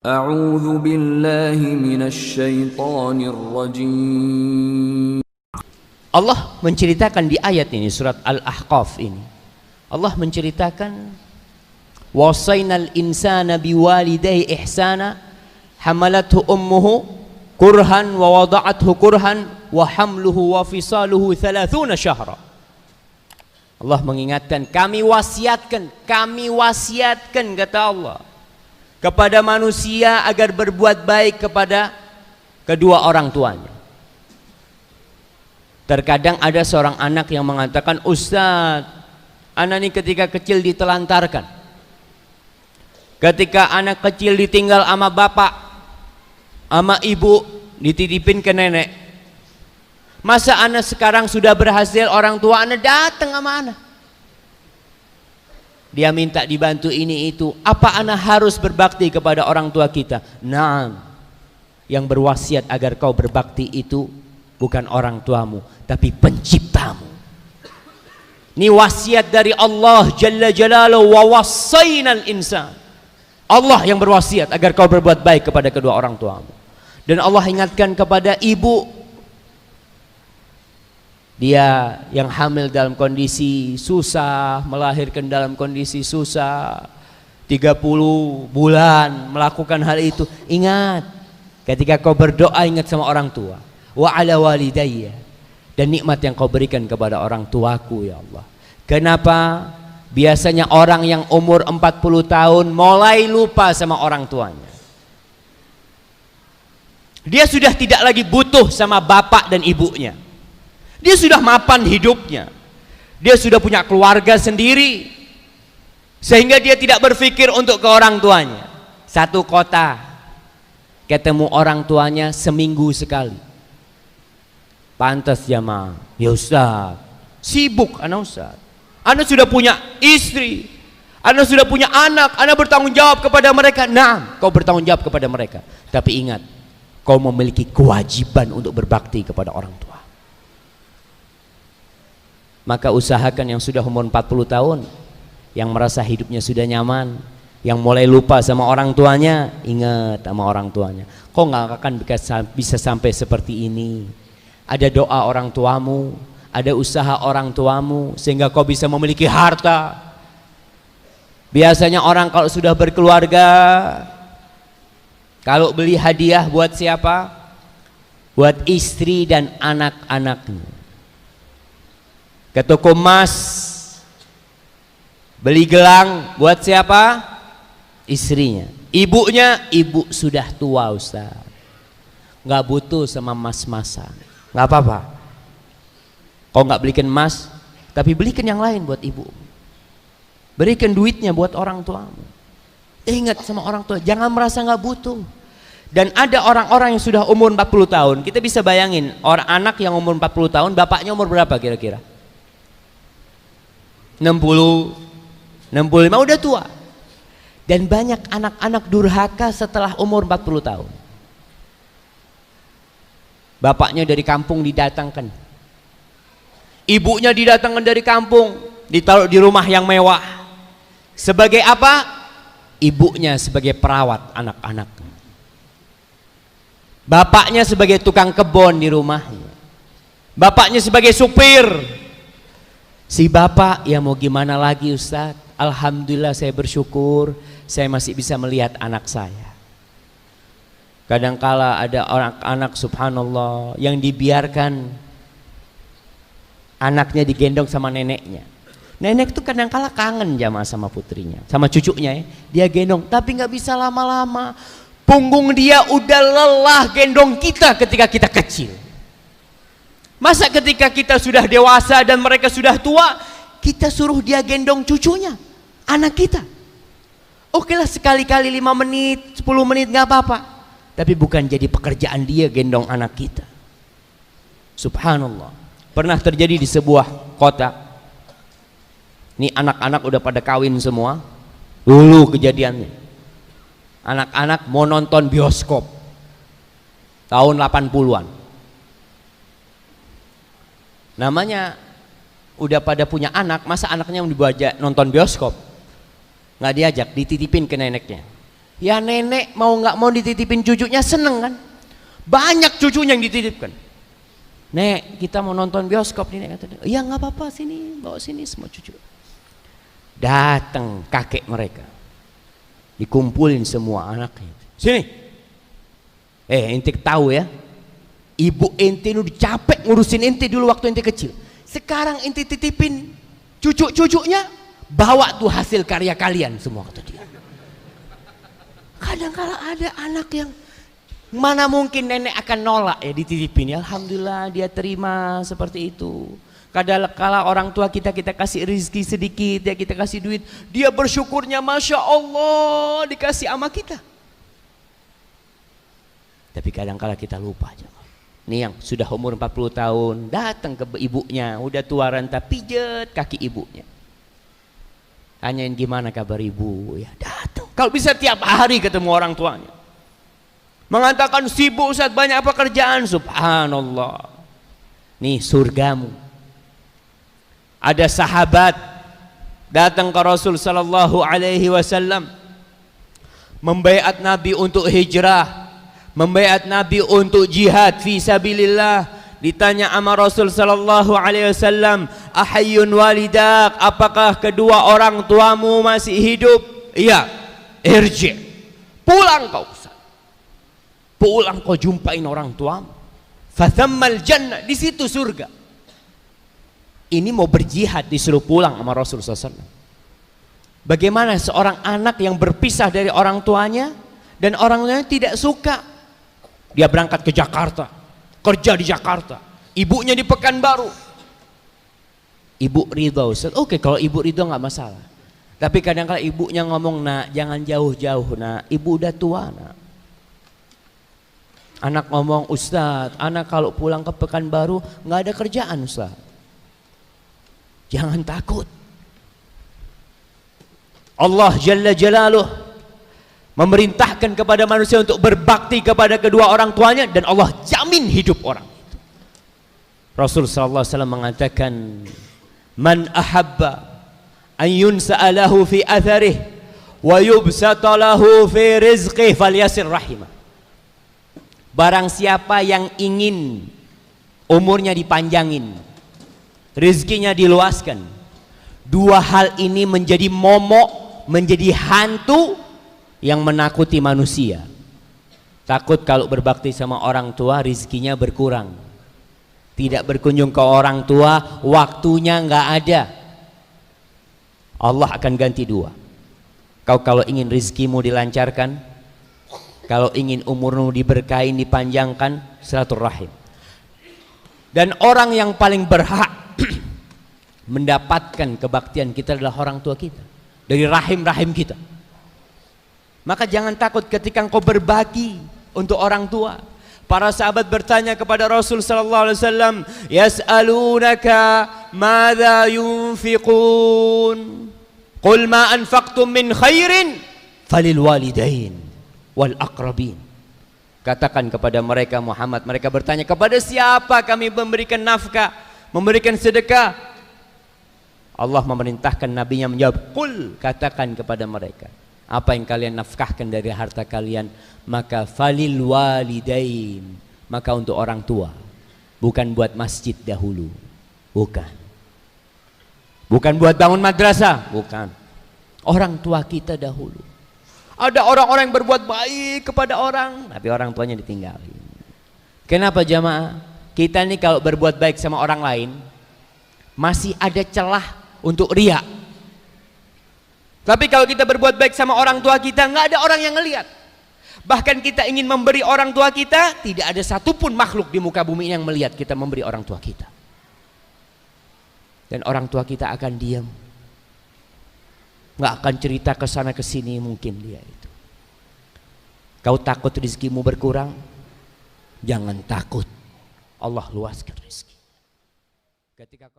أعوذ بالله من الشيطان الرجيم. Allah menceritakan di ayat ini, surat Al-Ahqaf ini, Allah menceritakan wasainal insana biwalidayhi ihsana hamalathu ummuhu kurhan wa wada'athu kurhan wa hamluhu wa fisaluhu 30 syahra. Allah mengingatkan, kami wasiatkan kata Allah kepada manusia agar berbuat baik kepada kedua orang tuanya. Terkadang ada seorang anak yang mengatakan, Ustaz, anak ini ketika kecil ditelantarkan, ketika anak kecil ditinggal sama bapak, sama ibu, dititipin ke nenek. Masa anak sekarang sudah berhasil, orang tua anak datang sama anak, dia minta dibantu ini itu. Apa anak harus berbakti kepada orang tua kita? Naam. Yang berwasiat agar kau berbakti itu bukan orang tuamu, tapi penciptamu. Ini wasiat dari Allah Jalla Jalaluhu, wa wassainal insan. Allah yang berwasiat agar kau berbuat baik kepada kedua orang tuamu. Dan Allah ingatkan kepada ibu, dia yang hamil dalam kondisi susah, melahirkan dalam kondisi susah, 30 bulan melakukan hal itu. Ingat, ketika kau berdoa, ingat sama orang tua. Wa ala walidayya, dan nikmat yang kau berikan kepada orang tuaku ya Allah. Kenapa? Biasanya orang yang umur 40 tahun mulai lupa sama orang tuanya. Dia sudah tidak lagi butuh sama bapak dan ibunya. Dia sudah mapan hidupnya. Dia sudah punya keluarga sendiri, sehingga dia tidak berpikir untuk ke orang tuanya. Satu kota, ketemu orang tuanya seminggu sekali. Pantas jamaah, ya Ustaz, sibuk anak Ustaz. Anak sudah punya istri, anak sudah punya anak bertanggung jawab kepada mereka. Nah, kau bertanggung jawab kepada mereka. Tapi ingat, kau memiliki kewajiban untuk berbakti kepada orang tua. Maka usahakan yang sudah umur 40 tahun, yang merasa hidupnya sudah nyaman, yang mulai lupa sama orang tuanya, ingat sama orang tuanya. Kau nggak akan bisa sampai seperti ini. Ada doa orang tuamu, ada usaha orang tuamu, sehingga kau bisa memiliki harta. Biasanya orang kalau sudah berkeluarga, kalau beli hadiah buat siapa? Buat istri dan anak-anaknya. Ke toko emas, beli gelang buat siapa? Istrinya. Ibunya, ibu sudah tua Ustaz, nggak butuh sama mas-masan. Nggak apa-apa, kau nggak belikan emas, tapi belikan yang lain buat ibu. Berikan duitnya buat orang tuamu. Ingat sama orang tua, jangan merasa nggak butuh. Dan ada orang-orang yang sudah umur 40 tahun, kita bisa bayangin, orang anak yang umur 40 tahun, bapaknya umur berapa kira-kira? 60, 65, udah tua. Dan banyak anak-anak durhaka setelah umur 40 tahun. Bapaknya dari kampung didatangkan, ibunya didatangkan dari kampung, ditaruh di rumah yang mewah. Sebagai apa? Ibunya sebagai perawat anak-anak, bapaknya sebagai tukang kebun di rumahnya, bapaknya sebagai supir. Si bapak, ya mau gimana lagi Ustaz, alhamdulillah saya bersyukur saya masih bisa melihat anak saya. Kadangkala ada orang anak subhanallah yang dibiarkan anaknya digendong sama neneknya. Nenek tuh kadangkala kangen jamaah sama putrinya, sama cucunya ya. Dia gendong, tapi nggak bisa lama-lama. Punggung dia udah lelah gendong kita ketika kita kecil. Masa ketika kita sudah dewasa dan mereka sudah tua, kita suruh dia gendong cucunya, anak kita. Oke lah, sekali-kali 5 menit, 10 menit nggak apa-apa. Tapi bukan jadi pekerjaan dia gendong anak kita. Subhanallah. Pernah terjadi di sebuah kota. Ini anak-anak udah pada kawin semua. Dulu kejadiannya, anak-anak mau nonton bioskop tahun 80-an. Namanya udah pada punya anak, masa anaknya mau dibawa nonton bioskop? Nggak diajak, dititipin ke neneknya. Ya nenek mau nggak mau dititipin cucunya seneng kan? Banyak cucunya yang dititipkan. Nek, kita mau nonton bioskop nih, Nek, kata dia. Iya nggak apa-apa, sini, bawa sini semua cucu. Datang kakek mereka, dikumpulin semua anaknya. Sini. Ente tahu ya, ibu ente udah capek ngurusin ente dulu waktu ente kecil. Sekarang ente titipin cucu-cucunya, bawa tuh hasil karya kalian semua, kata dia. Kadang-kala ada anak yang mana mungkin nenek akan nolak ya dititipin. Ya, alhamdulillah dia terima seperti itu. Kadang-kala orang tua kita kasih rezeki sedikit, ya kita kasih duit, dia bersyukurnya masya Allah dikasih sama kita. Tapi kadang-kala kita lupa aja. Nih yang sudah umur 40 tahun datang ke ibunya, udah tua renta, pijet kaki ibunya. Tanyain gimana kabar ibu, ya datang. Kalau bisa tiap hari ketemu orang tuanya. Mengatakan sibuk Ustaz, banyak pekerjaan, subhanallah. Nih surgamu. Ada sahabat datang ke Rasul sallallahu alaihi wasallam, membaiat Nabi untuk hijrah, membaiat Nabi untuk jihad fi sabilillah. Ditanya sama Rasul sallallahu alaihi wasallam, ahayyun walidak, apakah kedua orang tuamu masih hidup? Iya. Irji, pulang kau, pulang kau jumpain orang tuamu. Fathammal jannah, di situ surga. Ini mau berjihad disuruh pulang sama Rasul sallallahu alaihi wasallam. Bagaimana seorang anak yang berpisah dari orang tuanya dan orang tuanya tidak suka? Dia berangkat ke Jakarta, kerja di Jakarta, ibunya di Pekanbaru. Ibu ridho, Ustaz. Oke, kalau ibu ridho nggak masalah. Tapi kadang-kadang ibunya ngomong, nak jangan jauh-jauh nak, ibu udah tua nak. Anak ngomong, Ustaz, anak kalau pulang ke Pekanbaru nggak ada kerjaan Ustaz. Jangan takut. Allah Jalla Jalaluh memerintahkan kepada manusia untuk berbakti kepada kedua orang tuanya dan Allah jamin hidup orang itu. Rasul sallallahu alaihi wasallam mengatakan, man ahabba an yunsa'alahu fi atharih wa yubsatalahu fi rizqih falyasir rahimah. Barang siapa yang ingin umurnya dipanjangin, rezekinya diluaskan, dua hal ini menjadi momok, menjadi hantu yang menakuti manusia. Takut kalau berbakti sama orang tua rezekinya berkurang, tidak berkunjung ke orang tua, waktunya nggak ada. Allah akan ganti dua. Kau kalau ingin rezekimu dilancarkan, kalau ingin umurmu diberkahi, dipanjangkan, silaturahim. Dan orang yang paling berhak mendapatkan kebaktian kita adalah orang tua kita, dari rahim-rahim kita. Maka jangan takut ketika engkau berbagi untuk orang tua. Para sahabat bertanya kepada Rasul sallallahu alaihi wasallam, yas'alunaka madza yunfiqun? Qul ma anfaqtum min khairin falil walidain wal aqrabin. Katakan kepada mereka Muhammad, mereka bertanya, kepada siapa kami memberikan nafkah, memberikan sedekah? Allah memerintahkan nabinya menjawab, qul, katakan kepada mereka, apa yang kalian nafkahkan dari harta kalian, maka falil walidain, maka untuk orang tua, bukan buat masjid dahulu, bukan buat bangun madrasah, bukan, orang tua kita dahulu. Ada orang-orang yang berbuat baik kepada orang, tapi orang tuanya ditinggalin. Kenapa jamaah? Kita nih kalau berbuat baik sama orang lain masih ada celah untuk riya. Tapi kalau kita berbuat baik sama orang tua kita, nggak ada orang yang ngelihat. Bahkan kita ingin memberi orang tua kita, tidak ada satupun makhluk di muka bumi yang melihat kita memberi orang tua kita. Dan orang tua kita akan diam, nggak akan cerita ke sana ke sini mungkin dia itu. Kau takut rezekimu berkurang? Jangan takut, Allah luaskan rezeki. Ketika